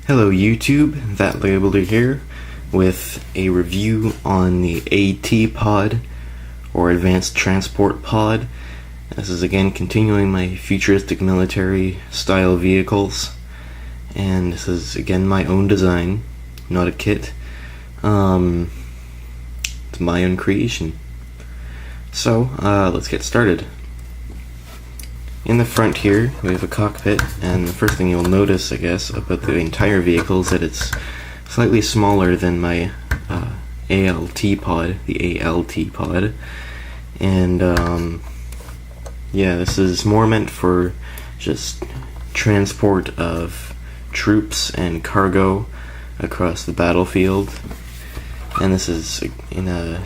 Hello YouTube, that labeler here with a review on the AT pod or Advanced Transport Pod. This is again continuing my futuristic military style vehicles, and this is again my own design, not a kit. It's my own creation. So let's get started. In the front here, we have a cockpit, and the first thing you'll notice, I guess, about the entire vehicle is that it's slightly smaller than my ALT pod, the ALT pod. And yeah, this is more meant for just transport of troops and cargo across the battlefield. And this is in a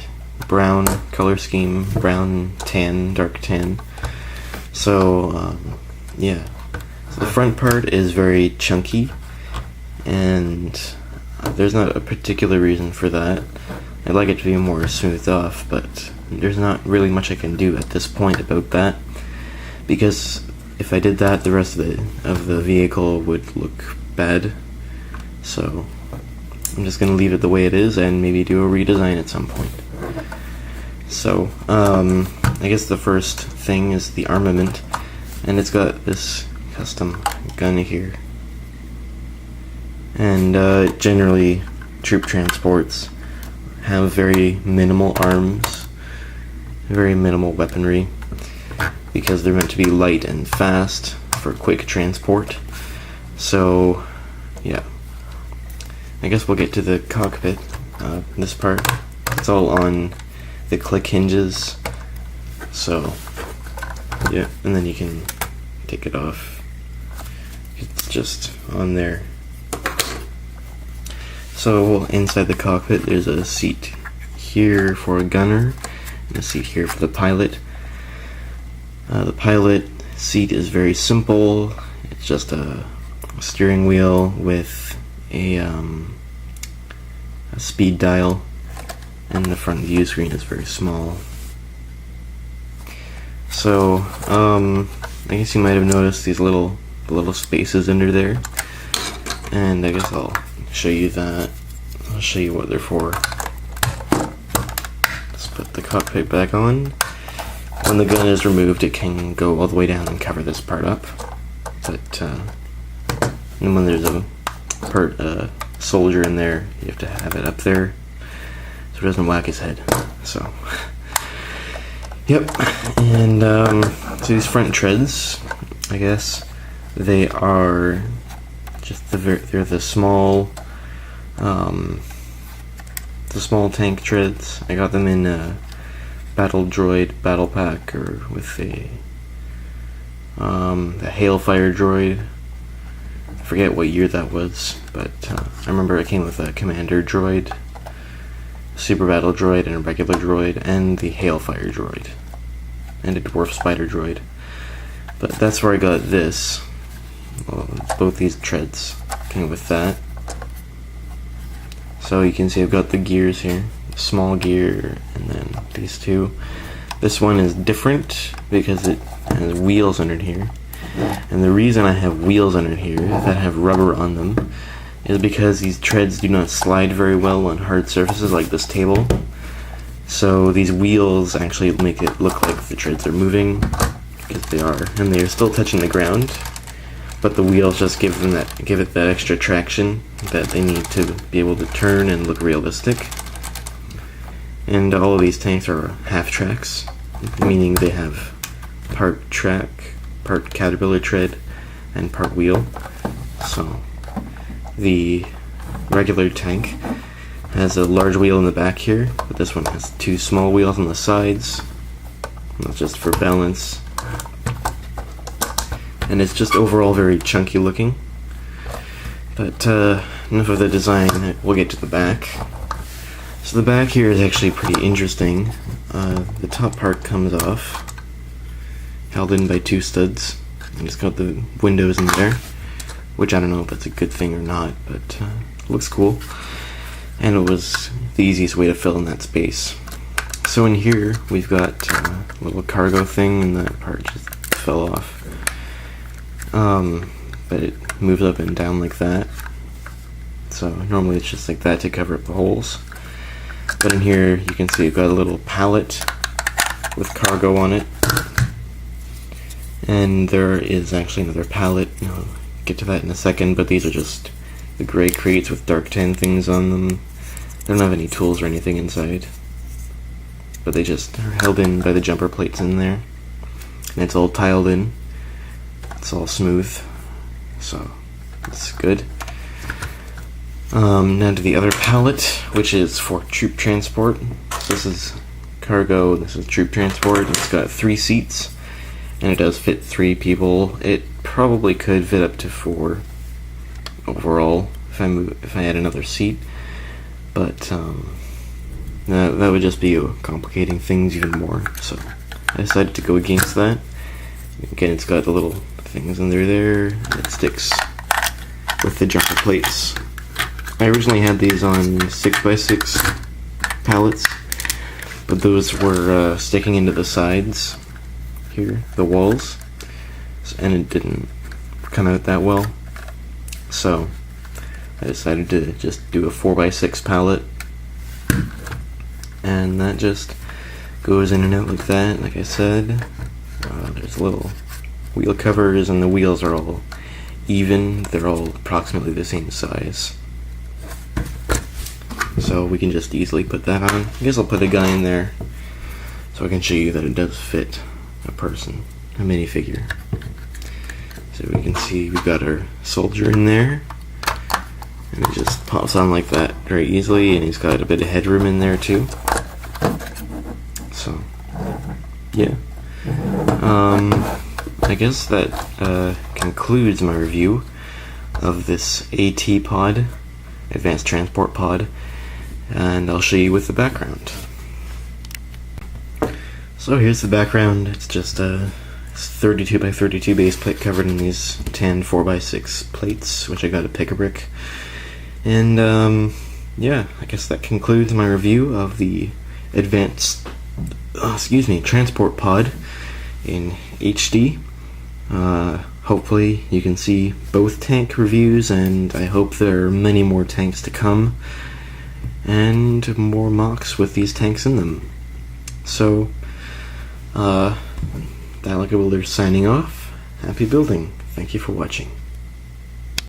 brown color scheme, brown, tan, dark tan. So, yeah. So the front part is very chunky, and there's not a particular reason for that. I'd like it to be more smoothed off, but there's not really much I can do at this point about that, because if I did that, the rest of the vehicle would look bad. So I'm just going to leave it the way it is and maybe do a redesign at some point. So, I guess the first thing is the armament, and it's got this custom gun here. And generally, troop transports have very minimal arms, very minimal weaponry, because they're meant to be light and fast for quick transport. So, yeah. I guess we'll get to the cockpit, this part. It's all on the click hinges, so yeah, and then you can take it off. It's just on there. So inside the cockpit there's a seat here for a gunner and a seat here for the pilot. The pilot seat is very simple. It's just a steering wheel with a speed dial, and the front view screen is very small. So, I guess you might have noticed these little spaces under there, and I guess I'll show you that. I'll show you what they're for. Let's put the cockpit back on. When the gun is removed, it can go all the way down and cover this part up. But and when there's a soldier in there, you have to have it up there so it doesn't whack his head. So, yep. And so these front treads, I guess, they are just they're the small tank treads. I got them in a Battle Droid Battle Pack, or with a Hailfire Droid. I forget what year that was, but I remember it came with a Commander Droid, Super Battle Droid, and a regular droid, and the Hailfire Droid, and a Dwarf Spider Droid. But that's where I got this. Well, both these treads came with that. So you can see I've got the gears here, small gear, and then these two. This one is different because it has wheels under here. And the reason I have wheels under here that have rubber on them is because these treads do not slide very well on hard surfaces like this table. So these wheels actually make it look like the treads are moving, because they are, and they are still touching the ground. But the wheels just give it that extra traction that they need to be able to turn and look realistic. And all of these tanks are half tracks, meaning they have part track, part caterpillar tread, and part wheel. So the regular tank has a large wheel in the back here, but this one has two small wheels on the sides. That's just for balance. And it's just overall very chunky looking. But enough of the design, we'll get to the back. So the back here is actually pretty interesting. The top part comes off, held in by two studs, and it's got the windows in there, which I don't know if that's a good thing or not, but it looks cool. And it was the easiest way to fill in that space. So in here we've got a little cargo thing, and that part just fell off. But it moves up and down like that. So normally it's just like that to cover up the holes. But in here you can see you've got a little pallet with cargo on it. And there is actually another pallet. I'll get to that in a second, but these are just the gray crates with dark tan things on them. They don't have any tools or anything inside, but they just are held in by the jumper plates in there. And it's all tiled in. It's all smooth, so it's good. Now to the other pallet, which is for troop transport. So this is cargo, this is troop transport. It's got 3 seats, and it does fit 3 people. It probably could fit up to 4 overall if I had another seat, but that would just be complicating things even more. So I decided to go against that. Again, it's got the little things under there. It sticks with the jumper plates. I originally had these on 6x6 pallets, but those were sticking into the sides here, the walls, and it didn't come out that well. So I decided to just do a 4x6 pallet, and that just goes in and out like that. Like I said, there's little wheel covers, and the wheels are all even. They're all approximately the same size, so we can just easily put that on. I guess I'll put a guy in there so I can show you that it does fit a person, a minifigure. So we can see we've got our soldier in there, and it just pops on like that very easily, and he's got a bit of headroom in there too. So yeah, I guess that concludes my review of this AT pod, Advanced Transport Pod, and I'll show you with the background. So here's the background. It's just a 32x32 base plate covered in these tan 4x6 plates, which I got at Pick-a-Brick. And yeah, I guess that concludes my review of the Advanced Transport Pod in HD. Hopefully you can see both tank reviews, and I hope there are many more tanks to come, and more mocks with these tanks in them. So, That Like a Builder signing off. Happy building. Thank you for watching.